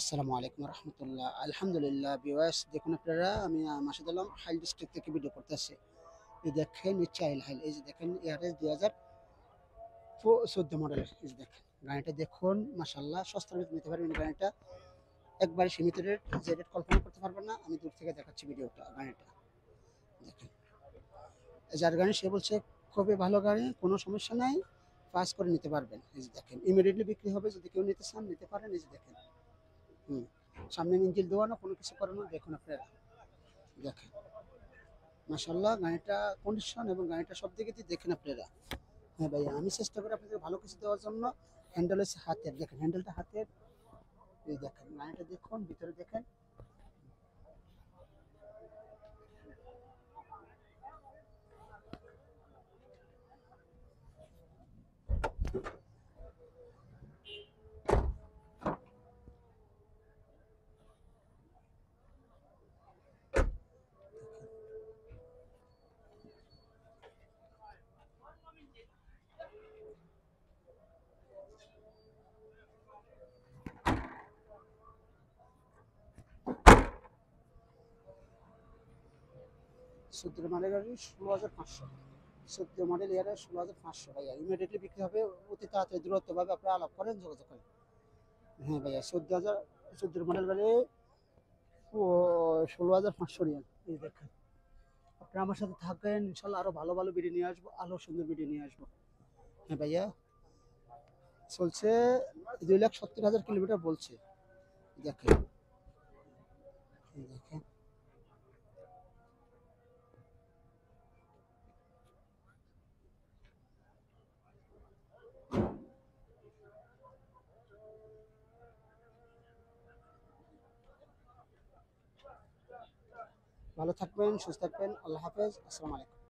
আসসালামু আলাইকুম রহমতুল্লাহ। আলহামদুলিল্লাহ ভিউয়ার্স, দেখুন আপনারা, আমি মাসুদ আলম হাইল ডিস্ট্রিক্ট থেকে ভিডিও করতেছি। এই দেখেন নিচ্ছে আইল হাইল, এই যে দেখেন এআরএস 2014 মডেলের। এই যে দেখেন গাড়িটা দেখুন, মাশাল্লাহ সস্তার ভিতরে নিতে পারবেন গাড়িটা। একবারে সীমিত রেট, যে রেট কল্পনা করতে পারবেন না। আমি দূর থেকে দেখাচ্ছি ভিডিওটা। গাড়িটা দেখেন, যার গাড়ি সে বলছে খুবই ভালো গাড়ি, কোনো সমস্যা নাই, পাস করে নিতে পারবেন। এই যে দেখেন ইমিডিয়েটলি বিক্রি হবে, যদি কেউ নিতে চান নিতে পারেন। এই যে দেখেন, হুম, সামনে ইঞ্জিল দেওয়া না, কোনো কিছু করানো। দেখুন আপনারা, দেখেন মাশাল্লাহ গাড়িটা কন্ডিশন এবং গাড়িটা সব দিকে দিয়ে দেখেন আপনারা। হ্যাঁ ভাইয়া, আমি চেষ্টা করি আপনাদের ভালো কিছু দেওয়ার জন্য। হ্যান্ডেল হচ্ছে হাতের, দেখেন হ্যান্ডেলটা হাতের। এই দেখেন গাড়িটা দেখুন, ভিতরে দেখেন। চোদ্দ মডেল গাড়ি 16,500। 14 মডেল ইয়ারে 16,500 ভাইয়া, ইমিডিয়েটলি বিক্রি হবে। অতি তাড়াতাড়ি দূরত্বভাবে আপনারা আলাপ করেন, যোগাযোগ করেন। হ্যাঁ ভাইয়া, 14,000, 14 মডেল গাড়ি ও 16,500 রিয়াল। এই দেখেন, আপনারা আমার সাথে থাকেন, ইনশাল্লাহ আরো ভালো ভালো ভিডিও নিয়ে আসবো, আরো সুন্দর ভিডিও নিয়ে আসবো। হ্যাঁ ভাইয়া, চলছে 2,70,000 কিলোমিটার বলছে। দেখেন, দেখেন ভালো থাকবেন, সুস্থ থাকবেন। আল্লাহ হাফেজ, আসসালামু আলাইকুম।